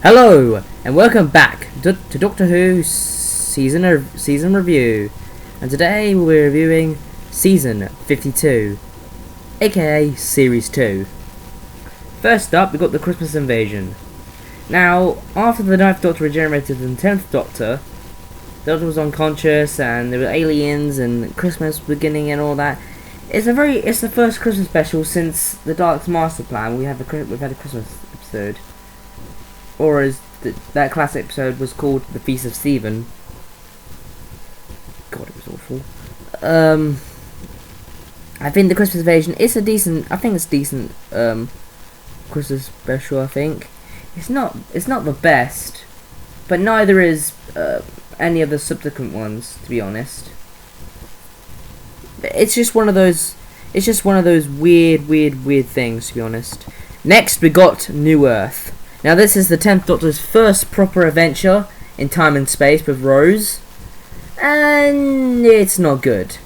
Hello and welcome back to Doctor Who season review, and today we're reviewing season 52, aka series 2. First up, we got the Christmas invasion. Now, after the 9th Doctor regenerated and 10th Doctor, the Doctor was unconscious and there were aliens and Christmas beginning and all that. It's the first Christmas special since the Daleks' master plan. We've had a Christmas episode. Or as that classic episode was called, The Feast of Stephen. God, it was awful. I think the Christmas invasion is a decent. I think it's decent. Christmas special. I think it's not the best, but neither is any of the subsequent ones. To be honest, it's just one of those. It's just one of those weird things. To be honest. Next, we got New Earth. Now this is the 10th Doctor's first proper adventure in time and space with Rose, and it's not good.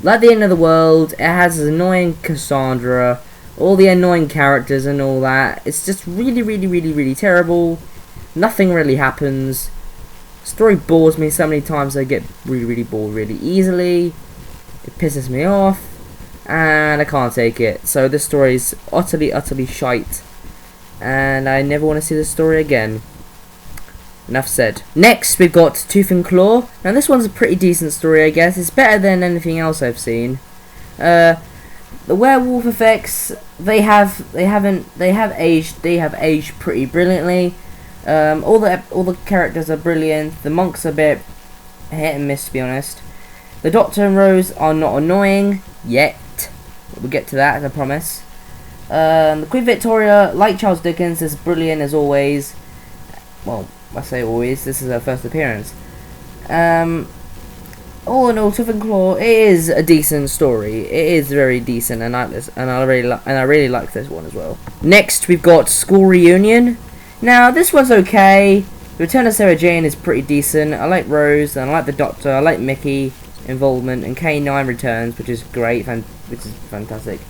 Like the end of the world, it has this annoying Cassandra, all the annoying characters and all that. It's just really terrible. Nothing really happens. The story bores me so many times I get really bored really easily. It pisses me off, and I can't take it. So this story is utterly shite. And I never want to see this story again. Enough said. Next, we've got Tooth and Claw. Now this one's a pretty decent story, I guess. It's better than anything else I've seen. The werewolf effects, they have aged pretty brilliantly. All the characters are brilliant. The monks are a bit hit and miss, to be honest. The Doctor and Rose are not annoying yet. We'll get to that, I promise. The Queen Victoria, like Charles Dickens, is brilliant as always. Well, I say always, this is her first appearance. All in all, Tooth and Claw, it is a decent story. It is very decent, and I really like this one as well. Next, we've got School Reunion. Now, this one's okay. The Return of Sarah Jane is pretty decent. I like Rose, and I like the Doctor. I like Mickey involvement, and K9 returns, which is great, which is fantastic.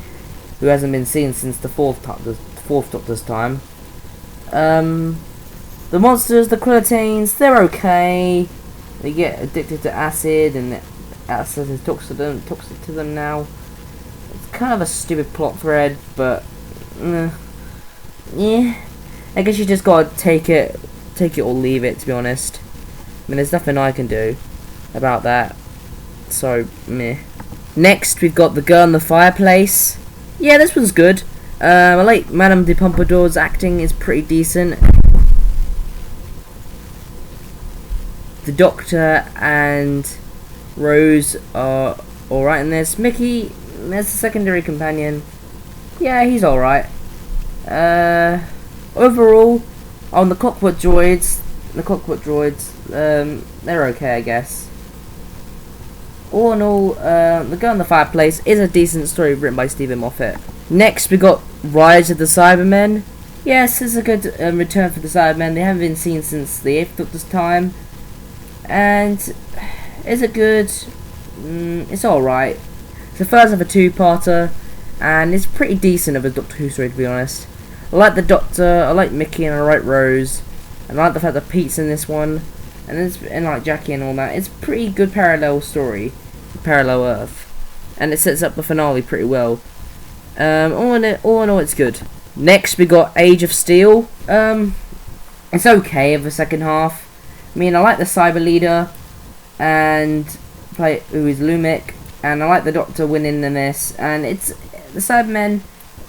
Who hasn't been seen since the fourth Doctor's time. The monsters, the Quillatines, they're okay. They get addicted to acid, and the acid is toxic to them now. It's kind of a stupid plot thread, but yeah. I guess you just gotta take it or leave it. To be honest, I mean, there's nothing I can do about that. So meh. Next, we've got The Girl in the Fireplace. Yeah, this one's good. I like Madame de Pompadour's acting is pretty decent. The Doctor and Rose are alright in this. Mickey, there's a secondary companion. Yeah, he's alright. Overall, on the Clockwork Droids, they're okay, I guess. All in all, The Girl in the Fireplace is a decent story written by Stephen Moffat. Next, we got Rise of the Cybermen. Yes, it's a good return for the Cybermen. They haven't been seen since the 8th Doctor's time. And is it good? It's alright. It's the first of a two-parter, and it's pretty decent of a Doctor Who story, to be honest. I like the Doctor, I like Mickey, and I like Rose. And I like the fact that Pete's in this one. And like Jackie and all that. It's a pretty good parallel story. Parallel Earth, and it sets up the finale pretty well. All in all, it's good. Next, we got Age of Steel. It's okay of the second half. I mean, I like the Cyber Leader, who is Lumic, and I like the Doctor winning in this. And it's the Cybermen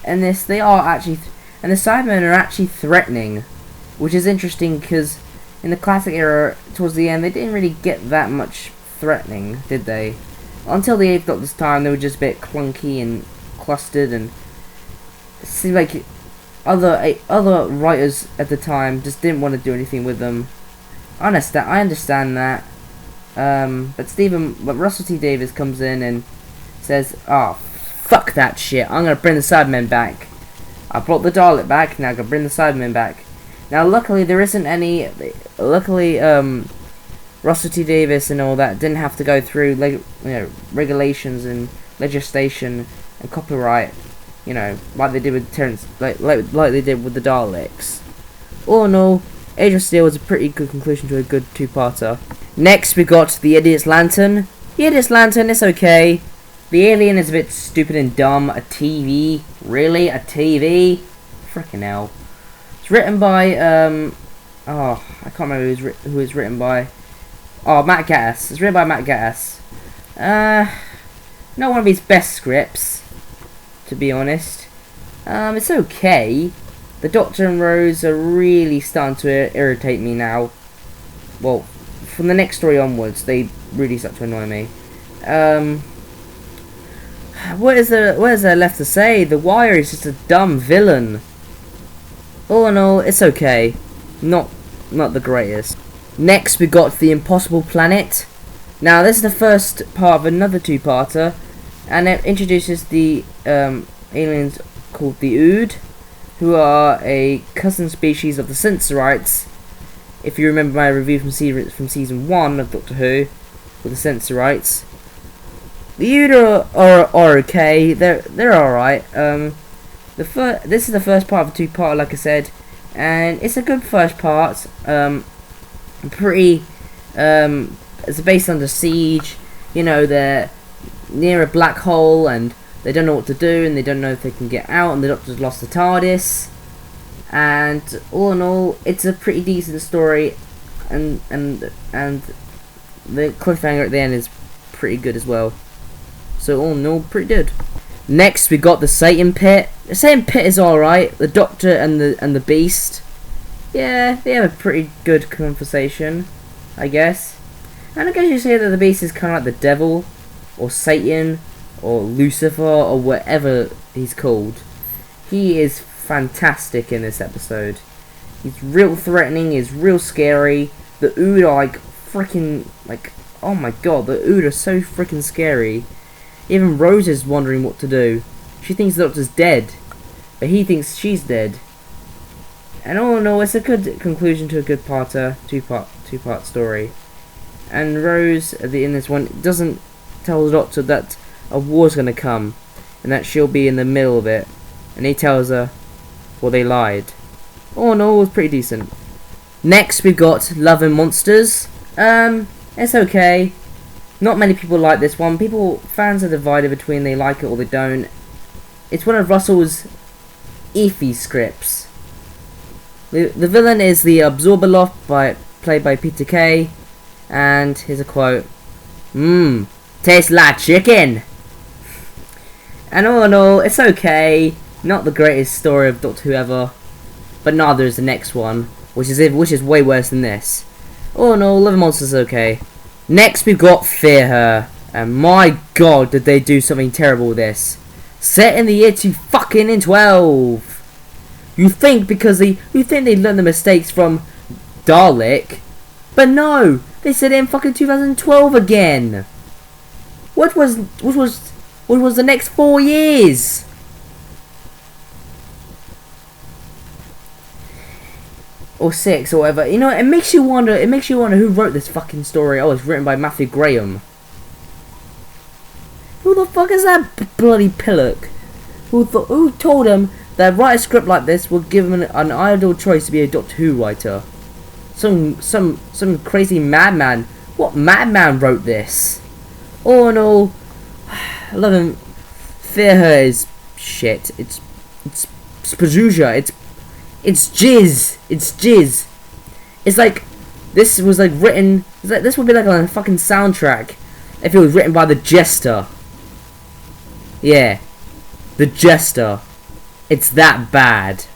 in this. The Cybermen are actually threatening, which is interesting because in the classic era, towards the end, they didn't really get that much threatening, did they? Until the 8th Doctor's time, they were just a bit clunky and clustered, and it seemed like other writers at the time just didn't want to do anything with them. I understand that, but Russell T Davies comes in and says, "Oh, fuck that shit! I'm gonna bring the Cybermen back. I brought the Dalek back. Now I'm gonna bring the Cybermen back." Now, luckily, there isn't any. Luckily, Russell T Davies and all that didn't have to go through regulations and legislation and copyright, like they did with Terrence, like they did with the Daleks. All in all, Age of Steel was a pretty good conclusion to a good two-parter. Next, we got The Idiot's Lantern. The Idiot's Lantern is okay. The alien is a bit stupid and dumb. A TV? Really? A TV? Frickin' hell. It's written by, oh, I can't remember who it's written by. Oh, Matt Gattis. It's written by Matt Gattis. Not one of his best scripts, to be honest. It's okay. The Doctor and Rose are really starting to irritate me now. Well, from the next story onwards, they really start to annoy me. What is there left to say? The Wire is just a dumb villain. All in all, it's okay. Not the greatest. Next, we got The Impossible Planet. Now, this is the first part of another two-parter, and it introduces the aliens called the Ood, who are a cousin species of the Sensorites. If you remember my review from season 1 of Doctor Who, with the Sensorites, the Ood are okay. They're all right. This is the first part of a two-part, like I said, and it's a good first part. It's based under siege. You know, they're near a black hole and they don't know what to do, and they don't know if they can get out, and the Doctor's lost the TARDIS. And all in all, it's a pretty decent story, and the cliffhanger at the end is pretty good as well. So all in all, pretty good. Next, we got the Satan Pit. The Satan Pit is alright. The Doctor and the Beast, yeah, they have a pretty good conversation, I guess. And I guess you say that the Beast is kind of like the devil, or Satan, or Lucifer, or whatever he's called. He is fantastic in this episode. He's real threatening, he's real scary. The Ood are like freaking, like, oh my god, the Ood are so freaking scary. Even Rose is wondering what to do. She thinks the Doctor's dead, but he thinks she's dead. And all in all, it's a good conclusion to a good two-part story. And Rose, in this one, doesn't tell the Doctor that a war's gonna come, and that she'll be in the middle of it. And he tells her, well, they lied. All in all, it was pretty decent. Next, we've got Love and Monsters. It's okay. Not many people like this one. Fans are divided between they like it or they don't. It's one of Russell's iffy scripts. The villain is the Absorbaloff, played by Peter Kay, and here's a quote: tastes like chicken." And all in all, it's okay. Not the greatest story of Doctor Who ever, but neither is the next one, which is way worse than this. All in all, Love and Monsters is okay. Next, we've got Fear Her, and my god, did they do something terrible with this. Set in the year 2012. You think they learned the mistakes from Dalek, but no, they said it in fucking 2012 again. What was the next 4 years? Or 6 or whatever. You know, it makes you wonder who wrote this fucking story. Oh, it's written by Matthew Graham. Who the fuck is that bloody pillock? Who told him that write a script like this will give him an ideal choice to be a Doctor Who writer? Some crazy madman. What madman wrote this? All in all, I love him. Fear Her is shit. It's spazuja. It's jizz. It's jizz. It's like this was like written. It's like this would be like on a fucking soundtrack if it was written by the Jester. Yeah, the Jester. It's that bad.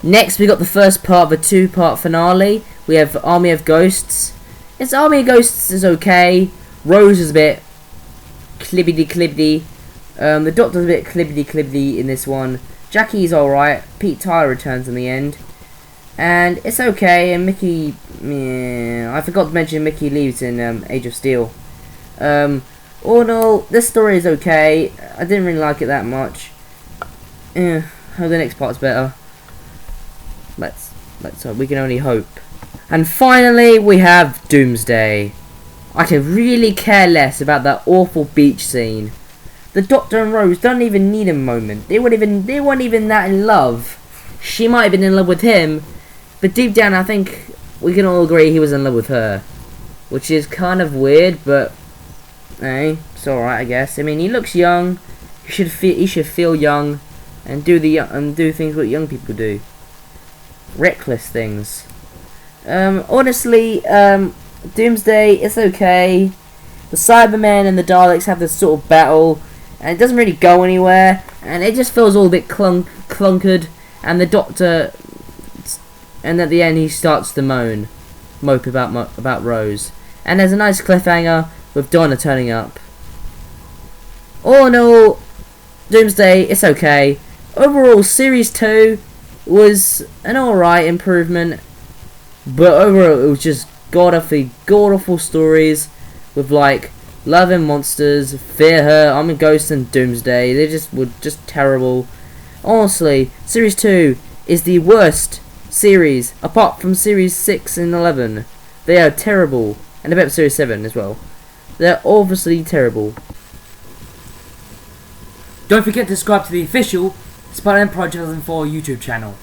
Next, we got the first part of a two-part finale. We have Army of Ghosts. Army of Ghosts is okay. Rose is a bit clibbity. The Doctor's a bit clibbity in this one. Jackie's alright. Pete Tyler returns in the end. And it's okay. And Mickey... yeah, I forgot to mention Mickey leaves in Age of Steel. All in all, this story is okay. I didn't really like it that much. I hope the next part's better. Let's hope. We can only hope. And finally, we have Doomsday. I could really care less about that awful beach scene. The Doctor and Rose don't even need a moment. They weren't even that in love. She might have been in love with him, But deep down, I think we can all agree he was in love with her, which is kind of weird, but hey, it's alright, I guess. I mean, he looks young. He should feel young, and do things what young people do. Reckless things. Honestly, Doomsday, it's okay. The Cybermen and the Daleks have this sort of battle, and it doesn't really go anywhere, and it just feels all a bit clunkered, and the Doctor, and at the end he starts to mope about Rose, and there's a nice cliffhanger with Donna turning up. All in all, Doomsday, it's okay. Overall, Series 2 was an alright improvement, but overall it was just god-awful stories with like Love and Monsters, Fear Her, I'm a Ghost, and Doomsday. They were just terrible. Honestly, Series 2 is the worst series apart from Series 6 and 11. They are terrible, and a bit of Series 7 as well. They're obviously terrible. Don't forget to subscribe to the official Spider-Man Project 2004 YouTube channel.